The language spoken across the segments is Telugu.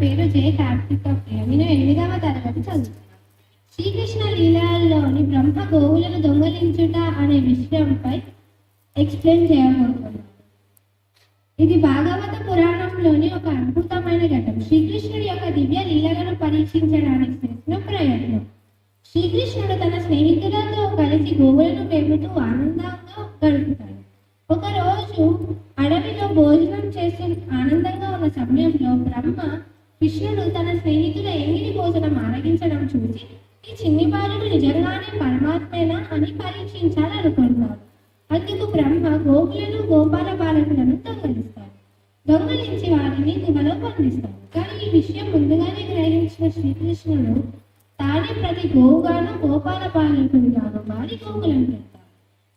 పేరు జే కార్తిక ప్రియ. నేను 8వ తరగతి చదువుతున్నాను. శ్రీకృష్ణ లీలల్లోని బ్రహ్మ గోవులను దొంగలించుట అనే విషయంపై ఎక్స్ప్లెయిన్ చేయబోతున్నాను. ఇది భాగవత పురాణంలోని ఒక అద్భుతమైన ఘట్టం. శ్రీకృష్ణుడి యొక్క దివ్య లీలలను పరీక్షించడానికి చేసిన ప్రయత్నం. శ్రీకృష్ణుడు తన స్నేహితులతో కలిసి గోవులను మేపుతూ ఆనందంగా గడుపుతాడు. ఒకరోజు అడవిలో భోజనం చేసి ఆనందంగా ఉన్న సమయంలో బ్రహ్మ కృష్ణుడు తన స్నేహితుల ఎంగిలి భోజనం ఆరగించడం చూసి ఈ చిన్ని బాలుడు నిజంగానే పరమాత్మేనా అని పరీక్షించాలనుకుంటున్నాడు. అందుకు బ్రహ్మ గోవులను గోపాల బాలకులను దొంగలించి వారిని గుహలో బంధిస్తాడు. కానీ ఈ విషయం ముందుగానే గ్రహించిన శ్రీకృష్ణుడు తానే ప్రతి గోవుగాను గోపాల బాలకుడుగాను మారి గోకులం పెడతాడు.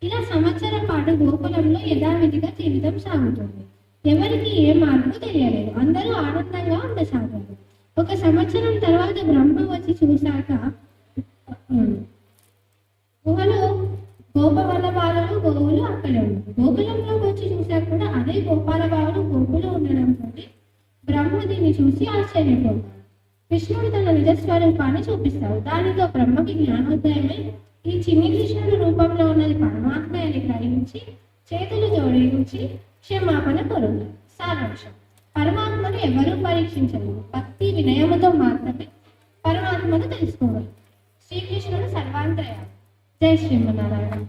ఇలా సంవత్సరం పాటు గోకులంలో యథావిధిగా జీవితం సాగుతుంది. ఎవరికి ఏ మార్పు తెలియలేదు. అందరూ ఆనందంగా ఉండసాగారు. ఒక సంవత్సరం తర్వాత బ్రహ్మ వచ్చి చూశాక గుహలో గోపవల్ల బాలులు గోవులు అక్కడే ఉన్నారు. గోకులంలోకి వచ్చి చూశాక కూడా అదే గోపాల బాలులు గోకులు ఉండడంతో బ్రహ్మ దీన్ని చూసి ఆశ్చర్యపోతాడు. కృష్ణుడు తన నిజస్వరూపాన్ని చూపిస్తాడు. దానితో బ్రహ్మకి జ్ఞానోదయమై ఈ చిన్ని కృష్ణుడు రూపంలో ఉన్నది పరమాత్మ అని గ్రహించి చేతులు జోడించి క్షమాపణ కోరుతాడు. సారాంశం: పరమాత్మను ఎవరూ పరీక్షించలేరు. భక్తి వినయముతో మాత్రమే పరమాత్మను తెలుసుకోవాలి. శ్రీకృష్ణుడు సర్వాంతర్యామి. జై శ్రీమన్నారాయణ.